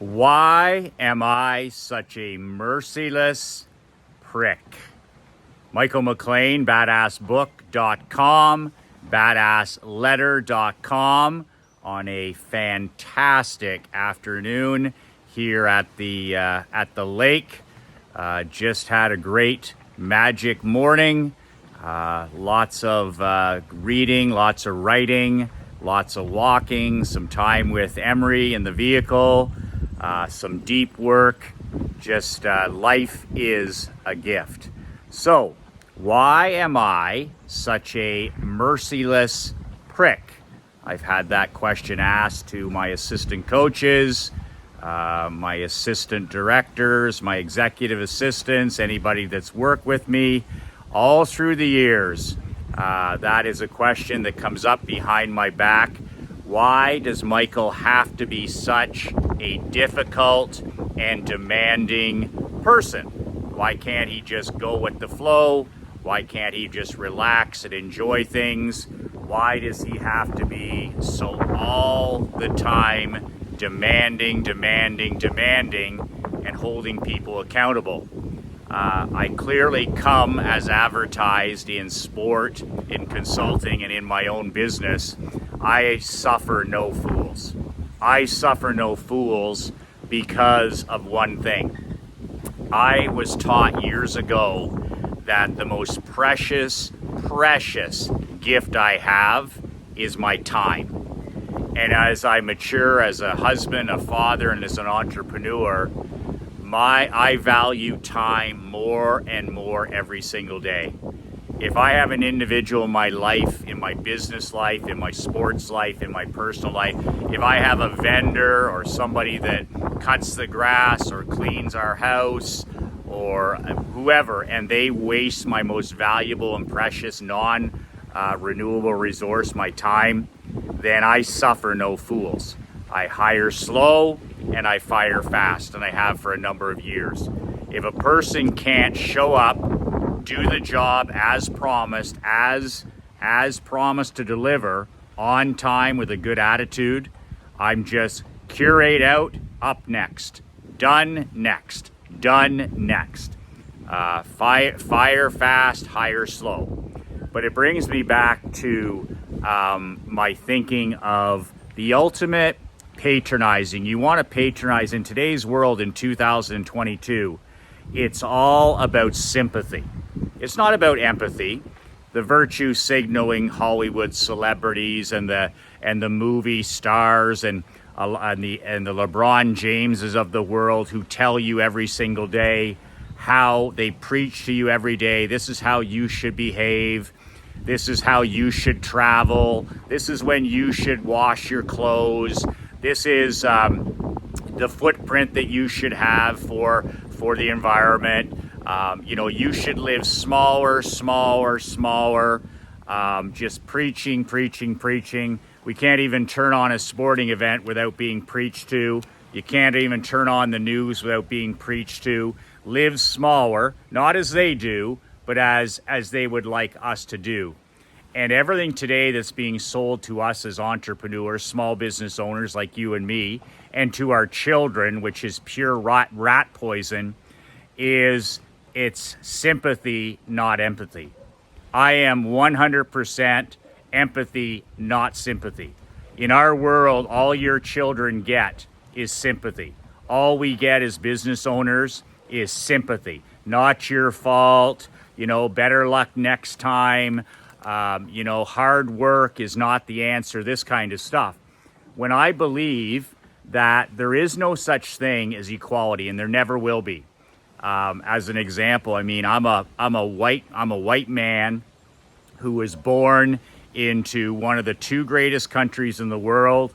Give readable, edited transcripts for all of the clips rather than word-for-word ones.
Why am I such a merciless prick? Michael McLean, BadAssBook.com, BadAssLetter.com on a fantastic afternoon here at the lake. Just had a great magic morning. Lots of reading, lots of writing, lots of walking, some time with Emery in the vehicle. Some deep work. Just life is a gift. So, why am I such a merciless prick? I've had that question asked to my assistant coaches, my assistant directors, my executive assistants, anybody that's worked with me all through the years. That is a question that comes up behind my back. Why does Michael have to be such a difficult and demanding person? Why can't he just go with the flow? Why can't he just relax and enjoy things? Why does he have to be so all the time demanding, and holding people accountable? I clearly come as advertised in sport, in consulting, and in my own business. I suffer no fools. I suffer no fools because of one thing. I was taught years ago that the most precious gift I have is my time. And as I mature as a husband, a father, and as an entrepreneur, I value time more and more every single day. If I have an individual in my life, in my business life, in my sports life, in my personal life, if I have a vendor or somebody that cuts the grass or cleans our house or whoever, and they waste my most valuable and precious non-renewable resource, my time, then I suffer no fools. I hire slow and I fire fast, and I have for a number of years. If a person can't show up, do the job as promised, as promised to deliver on time with a good attitude, I'm just curate out, up next, done next, done next. Fire fast, hire slow. But it brings me back to my thinking of the ultimate patronizing. You want to patronize in today's world in 2022. It's all about sympathy. It's not about empathy. The virtue signaling Hollywood celebrities and the movie stars and the LeBron Jameses of the world who tell you every single day how they preach to you every day. This is how you should behave. This is how you should travel. This is when you should wash your clothes. This is the footprint that you should have for the environment. You should live smaller. Just preaching. We can't even turn on a sporting event without being preached to. You can't even turn on the news without being preached to. Live smaller, not as they do, but as they would like us to do. And everything today that's being sold to us as entrepreneurs, small business owners like you and me, and to our children, which is pure rat poison, it's sympathy, not empathy. I am 100% empathy, not sympathy. In our world, all your children get is sympathy. All we get as business owners is sympathy. Not your fault, better luck next time. Hard work is not the answer, this kind of stuff. When I believe that there is no such thing as equality, and there never will be. As an example, I'm a white man who was born into one of the two greatest countries in the world.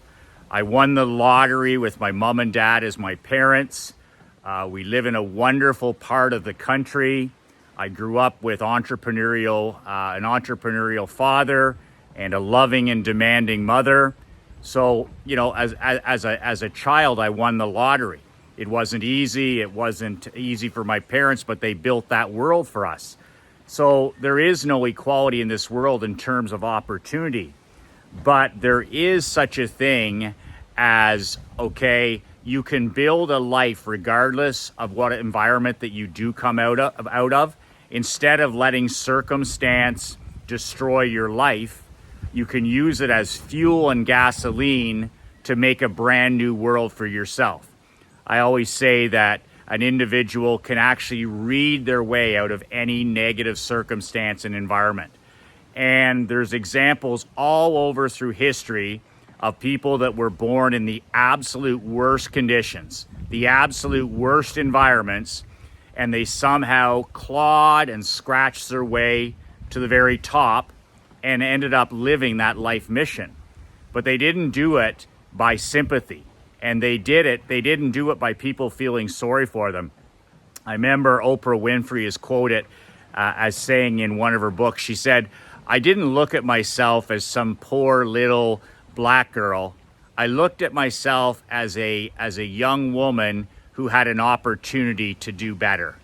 I won the lottery with my mom and dad as my parents. We live in a wonderful part of the country. I grew up with an entrepreneurial father and a loving and demanding mother. So, as a child, I won the lottery. It wasn't easy. It wasn't easy for my parents, but they built that world for us. So there is no equality in this world in terms of opportunity. But there is such a thing as, okay, you can build a life regardless of what environment that you do come out of. Instead of letting circumstance destroy your life, you can use it as fuel and gasoline to make a brand new world for yourself. I always say that an individual can actually read their way out of any negative circumstance and environment. And there's examples all over through history of people that were born in the absolute worst conditions, the absolute worst environments, and they somehow clawed and scratched their way to the very top and ended up living that life mission. But they didn't do it by sympathy, and they didn't do it by people feeling sorry for them. I remember Oprah Winfrey is quoted as saying in one of her books, she said, "I didn't look at myself as some poor little black girl. I looked at myself as a young woman who had an opportunity to do better."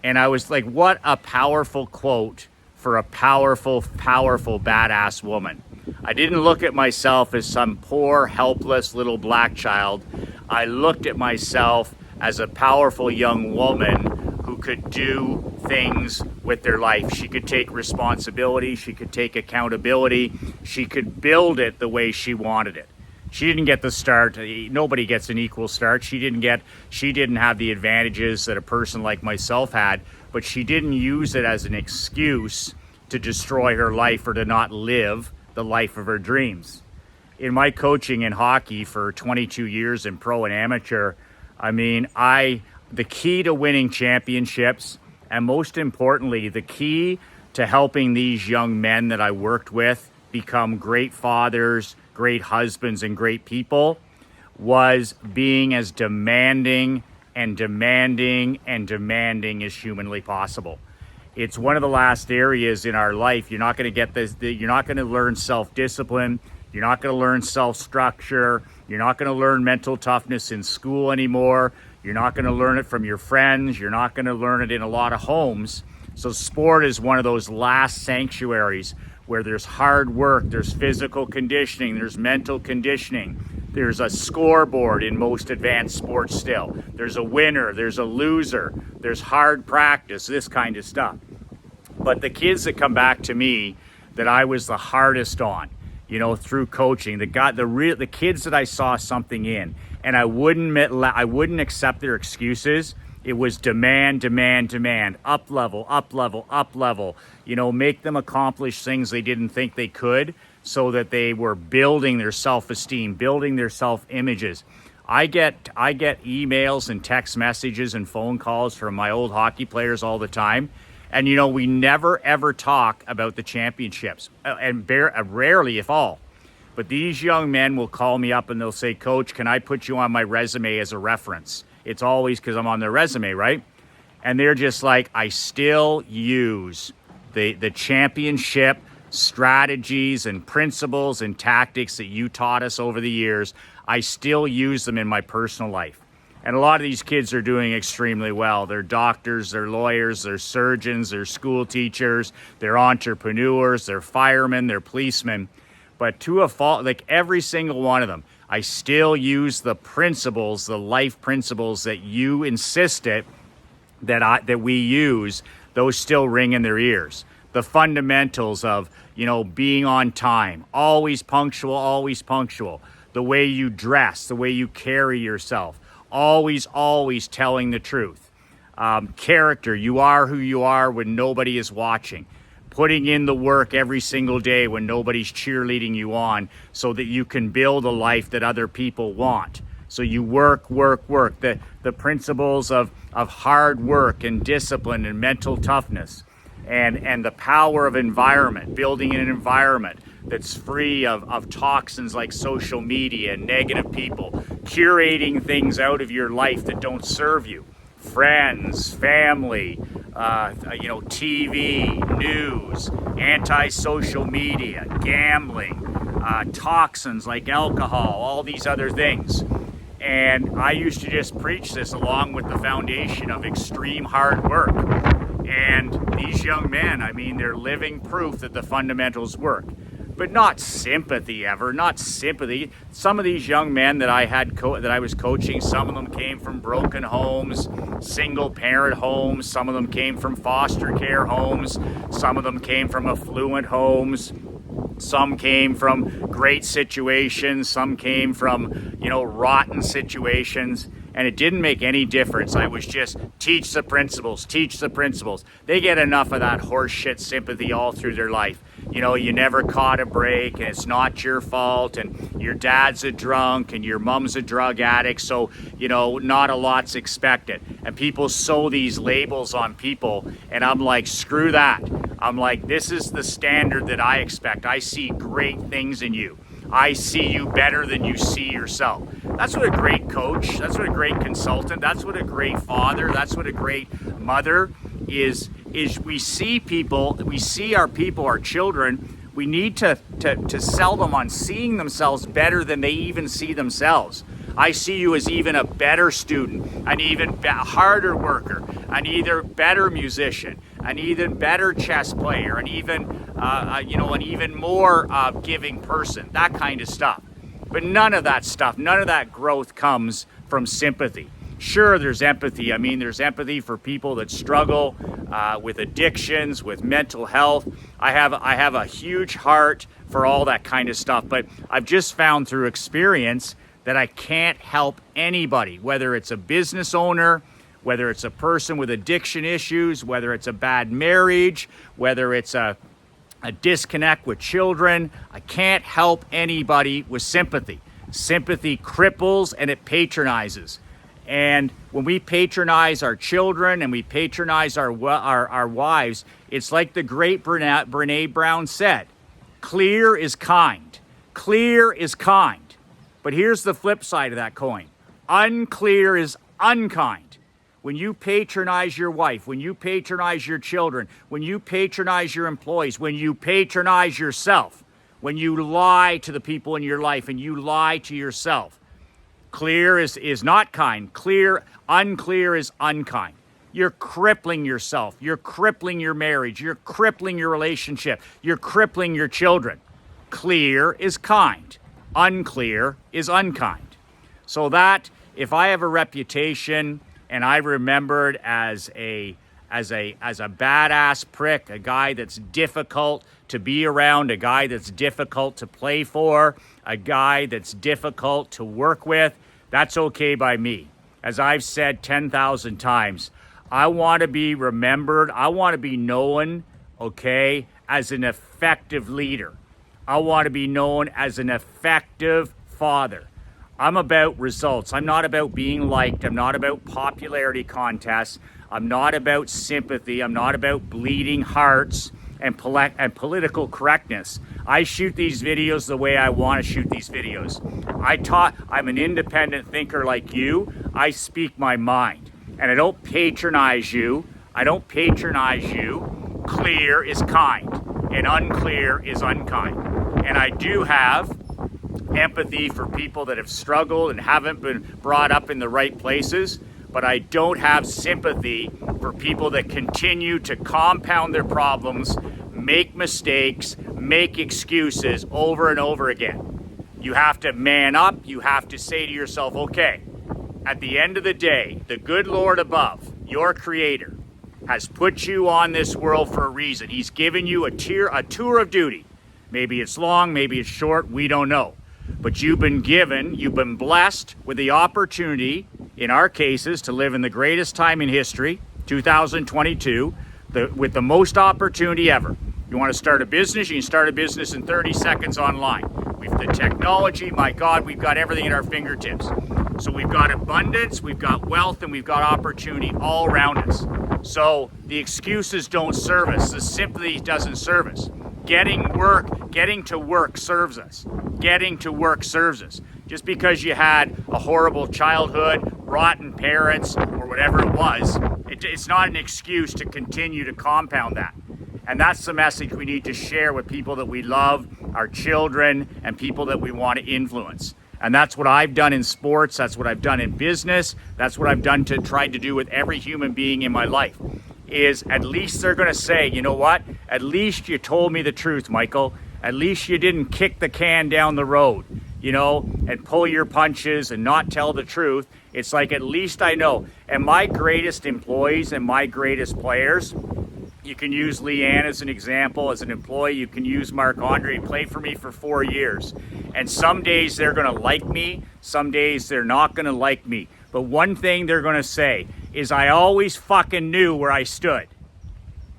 And I was like, what a powerful quote for a powerful, powerful, badass woman. I didn't look at myself as some poor, helpless little black child. I looked at myself as a powerful young woman who could do things with their life. She could take responsibility. She could take accountability. She could build it the way she wanted it. She didn't get the start. Nobody gets an equal start. She didn't have the advantages that a person like myself had, but she didn't use it as an excuse to destroy her life or to not live the life of her dreams. In my coaching in hockey for 22 years in pro and amateur, the key to winning championships, and most importantly, the key to helping these young men that I worked with become great fathers, great husbands, and great people, was being as demanding as humanly possible. It's one of the last areas in our life. You're not going to get this. You're not going to learn self-discipline. You're not going to learn self-structure. You're not going to learn mental toughness in school anymore. You're not going to learn it from your friends. You're not going to learn it in a lot of homes. So sport is one of those last sanctuaries where there's hard work, there's physical conditioning, there's mental conditioning. There's a scoreboard in most advanced sports still. There's a winner, there's a loser, there's hard practice, this kind of stuff. But the kids that come back to me that I was the hardest on, through coaching, the kids that I saw something in, and I wouldn't accept their excuses. It was demand, up level, make them accomplish things they didn't think they could, so that they were building their self-esteem, building their self-images. I get emails and text messages and phone calls from my old hockey players all the time. And, we never, ever talk about the championships, and rarely, if all. But these young men will call me up and they'll say, "Coach, can I put you on my resume as a reference?" It's always because I'm on their resume, right? And they're just like, I still use the championship strategies and principles and tactics that you taught us over the years. I still use them in my personal life. And a lot of these kids are doing extremely well. They're doctors, they're lawyers, they're surgeons, they're school teachers, they're entrepreneurs, they're firemen, they're policemen. But to a fault, like every single one of them, I still use the principles, the life principles that you insisted that we use. Those still ring in their ears. The fundamentals of, being on time, always punctual. The way you dress, the way you carry yourself, always telling the truth. Character, you are who you are when nobody is watching. Putting in the work every single day when nobody's cheerleading you on, so that you can build a life that other people want. So you work. The principles of hard work and discipline and mental toughness, and the power of environment, building an environment that's free of toxins like social media and negative people, curating things out of your life that don't serve you. Friends, family, TV, news, anti-social media, gambling, toxins like alcohol, all these other things. And I used to just preach this along with the foundation of extreme hard work. And these young men, they're living proof that the fundamentals work. but not sympathy ever, not sympathy. Some of these young men that I was coaching, some of them came from broken homes, single parent homes, some of them came from foster care homes, some of them came from affluent homes, some came from great situations, some came from, rotten situations. And it didn't make any difference. I was just teach the principles. They get enough of that horseshit sympathy all through their life. You never caught a break, and it's not your fault, and your dad's a drunk, and your mom's a drug addict, so, not a lot's expected. And people sew these labels on people, and I'm like, screw that. I'm like, this is the standard that I expect. I see great things in you. I see you better than you see yourself. That's what a great coach, that's what a great consultant, that's what a great father, that's what a great mother is we see people, our children, we need to sell them on seeing themselves better than they even see themselves. I see you as even a better student, an even harder worker, an either better musician, an even better chess player, an even more giving person, that kind of stuff. But none of that stuff, none of that growth comes from sympathy. Sure, there's empathy. I mean, there's empathy for people that struggle with addictions, with mental health. I have a huge heart for all that kind of stuff, but I've just found through experience that I can't help anybody, whether it's a business owner, whether it's a person with addiction issues, whether it's a bad marriage, whether it's a disconnect with children. I can't help anybody with sympathy. Sympathy cripples and it patronizes. And when we patronize our children and we patronize our wives, it's like the great Brene Brown said, clear is kind. Clear is kind. But here's the flip side of that coin. Unclear is unkind. When you patronize your wife, when you patronize your children, when you patronize your employees, when you patronize yourself, when you lie to the people in your life and you lie to yourself, clear is not kind. Unclear is unkind. You're crippling yourself. You're crippling your marriage. You're crippling your relationship. You're crippling your children. Clear is kind. Unclear is unkind. So that if I have a reputation and I remembered as a badass prick, a guy that's difficult to be around, a guy that's difficult to play for, a guy that's difficult to work with, that's okay by me. As I've said 10,000 times, I want to be remembered. I want to be known, okay, as an effective leader. I want to be known as an effective father. I'm about results. I'm not about being liked. I'm not about popularity contests. I'm not about sympathy. I'm not about bleeding hearts and political correctness. I shoot these videos the way I want to shoot these videos. I'm an independent thinker like you. I speak my mind. And I don't patronize you. Clear is kind and unclear is unkind. And I do have empathy for people that have struggled and haven't been brought up in the right places, but I don't have sympathy for people that continue to compound their problems, make mistakes, make excuses over and over again. You have to man up. You have to say to yourself, okay, at the end of the day, the good Lord above, your creator, has put you on this world for a reason. He's given you a tour of duty. Maybe it's long, maybe it's short, we don't know. But you've been blessed with the opportunity, in our cases, to live in the greatest time in history, 2022, with the most opportunity ever. You want to start a business, you can start a business in 30 seconds online. We've the technology, my God, we've got everything at our fingertips. So we've got abundance, we've got wealth, and we've got opportunity all around us. So the excuses don't serve us, the sympathy doesn't serve us. Getting to work serves us. Getting to work serves us. Just because you had a horrible childhood, rotten parents, or whatever it was, it's not an excuse to continue to compound that. And that's the message we need to share with people that we love, our children, and people that we want to influence. And that's what I've done in sports. That's what I've done in business. That's what I've tried to do with every human being in my life. Is at least they're going to say, you know what? At least you told me the truth, Michael. At least you didn't kick the can down the road, you know, and pull your punches and not tell the truth. It's like, at least I know. And my greatest employees and my greatest players, you can use Leanne as an example. As an employee, you can use Marc-Andre. He played for me for 4 years. And some days they're going to like me. Some days they're not going to like me. But one thing they're going to say is, I always fucking knew where I stood.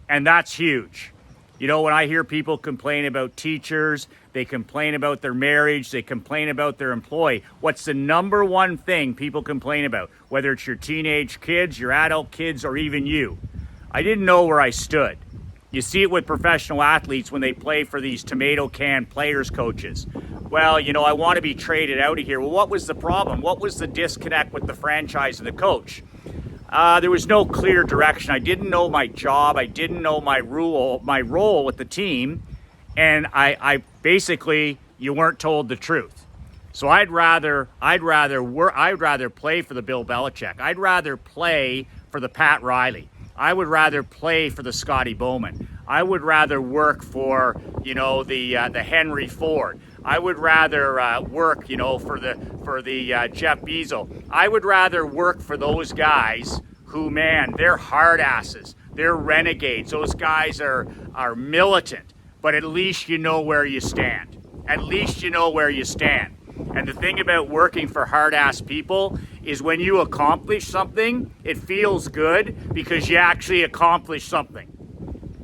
And that's huge. You know, when I hear people complain about teachers, they complain about their marriage, they complain about their employee, what's the number one thing people complain about? Whether it's your teenage kids, your adult kids, or even you. I didn't know where I stood. You see it with professional athletes when they play for these tomato can players coaches. Well, you know, I want to be traded out of here. Well, what was the problem? What was the disconnect with the franchise and the coach? There was no clear direction. I didn't know my job. I didn't know my role with the team. And I basically, you weren't told the truth. So I'd rather play for the Bill Belichick. I'd rather play for the Pat Riley. I would rather play for the Scotty Bowman. I would rather work for, you know, the Henry Ford. I would rather work, you know, for the Jeff Bezos. I would rather work for those guys who, man, they're hard asses. They're renegades. Those guys are militant. But at least you know where you stand. At least you know where you stand. And the thing about working for hard-ass people is when you accomplish something, it feels good because you actually accomplished something.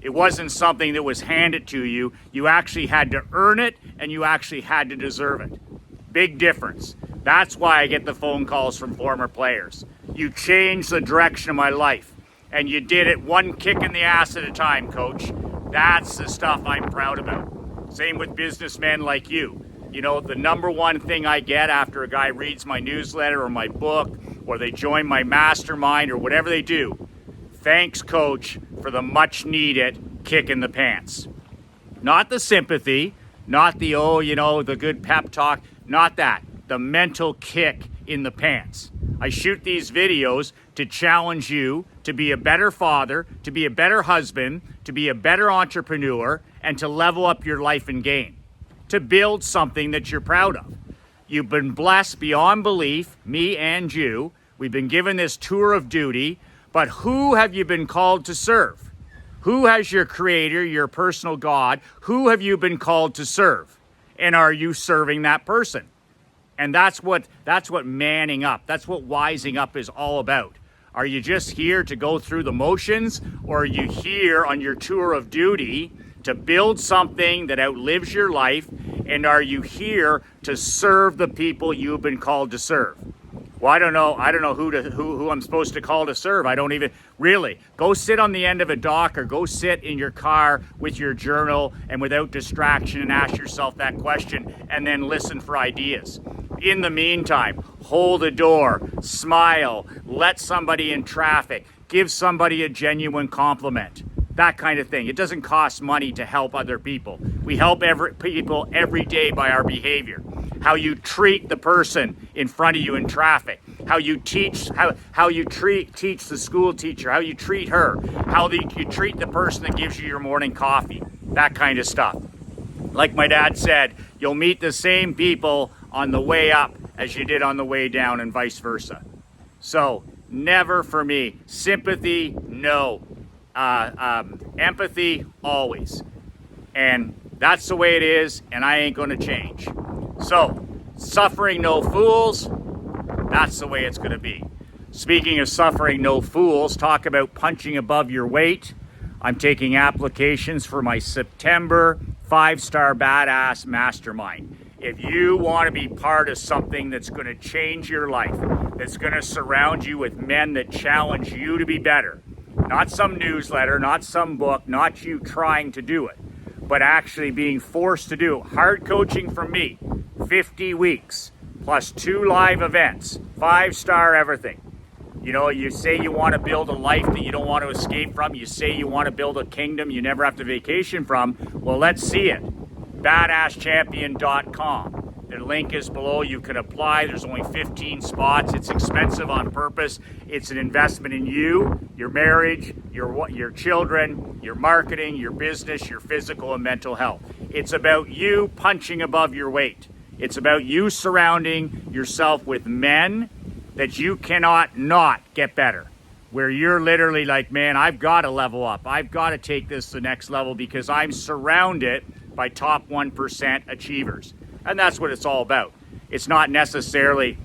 It wasn't something that was handed to you. You actually had to earn it, and you actually had to deserve it. Big difference. That's why I get the phone calls from former players. You changed the direction of my life, and you did it one kick in the ass at a time, coach. That's the stuff I'm proud about. Same with businessmen like you. You know, the number one thing I get after a guy reads my newsletter or my book, or they join my mastermind or whatever they do, thanks, coach, for the much needed kick in the pants. Not the sympathy, not the, oh, you know, the good pep talk, not that. The mental kick in the pants. I shoot these videos to challenge you to be a better father, to be a better husband, to be a better entrepreneur, and to level up your life and game. To build something that you're proud of. You've been blessed beyond belief, me and you. We've been given this tour of duty, but who have you been called to serve? Who has your creator, your personal God? Who have you been called to serve? And are you serving that person? And that's what manning up, that's what wising up is all about. Are you just here to go through the motions, or are you here on your tour of duty to build something that outlives your life? And are you here to serve the people you've been called to serve? Well, I don't know who I'm supposed to call to serve. I don't even really. Go sit on the end of a dock, or go sit in your car with your journal and without distraction and ask yourself that question, and then listen for ideas. In the meantime, hold a door, smile, let somebody in traffic, give somebody a genuine compliment. That kind of thing. It doesn't cost money to help other people. We help people every day by our behavior. How you treat the person in front of you in traffic. How you teach, how you teach the school teacher. How you treat her. How you treat the person that gives you your morning coffee. That kind of stuff. Like my dad said, you'll meet the same people on the way up as you did on the way down, and vice versa. So never for me. Sympathy, no. Empathy, always. And that's the way it is, and I ain't going to change. So, suffering no fools, that's the way it's going to be. Speaking of suffering no fools, talk about punching above your weight. I'm taking applications for my September 5-star BadAss Mastermind. If you want to be part of something that's going to change your life, that's going to surround you with men that challenge you to be better, not some newsletter, not some book, not you trying to do it, but actually being forced to do it. Hard coaching from me, 50 weeks, plus 2 live events, 5-star everything. You know, you say you want to build a life that you don't want to escape from. You say you want to build a kingdom you never have to vacation from. Well, let's see it. BadAssChampion.com. The link is below. You can apply. There's only 15 spots. It's expensive on purpose. It's an investment in you, your marriage, your children, your marketing, your business, your physical and mental health. It's about you punching above your weight. It's about you surrounding yourself with men that you cannot not get better. Where you're literally like, man, I've got to level up. I've got to take this to the next level because I'm surrounded by top 1% achievers. And that's what it's all about. It's not necessarily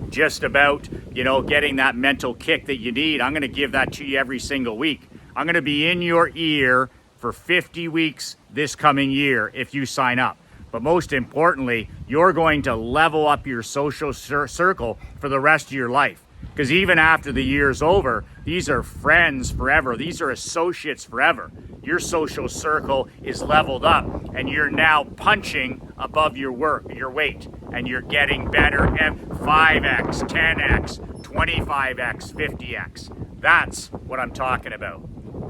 just about, getting that mental kick that you need. I'm going to give that to you every single week. I'm going to be in your ear for 50 weeks this coming year if you sign up. But most importantly, you're going to level up your social circle for the rest of your life. Because even after the year's over, these are friends forever. These are associates forever. Your social circle is leveled up and you're now punching above your weight, and you're getting better at 5x, 10x, 25x, 50x. That's what I'm talking about.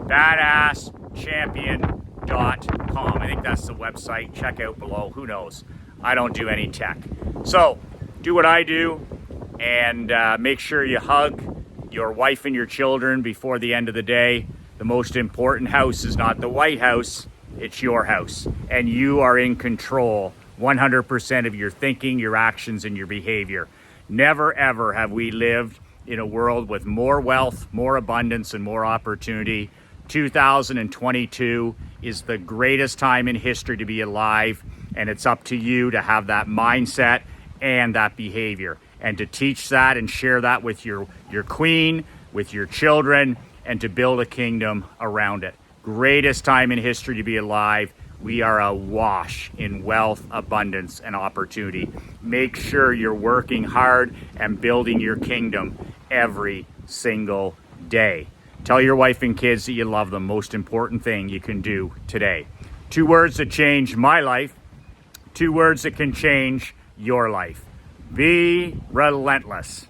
BadAssChampion.com. I think that's the website. Check out below. Who knows? I don't do any tech. So do what I do, and make sure you hug your wife and your children before the end of the day. The most important house is not the White House, it's your house. And you are in control 100% of your thinking, your actions, and your behavior. Never ever have we lived in a world with more wealth, more abundance, and more opportunity. 2022 is the greatest time in history to be alive, and it's up to you to have that mindset and that behavior, and to teach that and share that with your queen, with your children, and to build a kingdom around it. Greatest time in history to be alive. We are awash in wealth, abundance, and opportunity. Make sure you're working hard and building your kingdom every single day. Tell your wife and kids that you love them. Most important thing you can do today. 2 words that changed my life. 2 words that can change your life. Be relentless.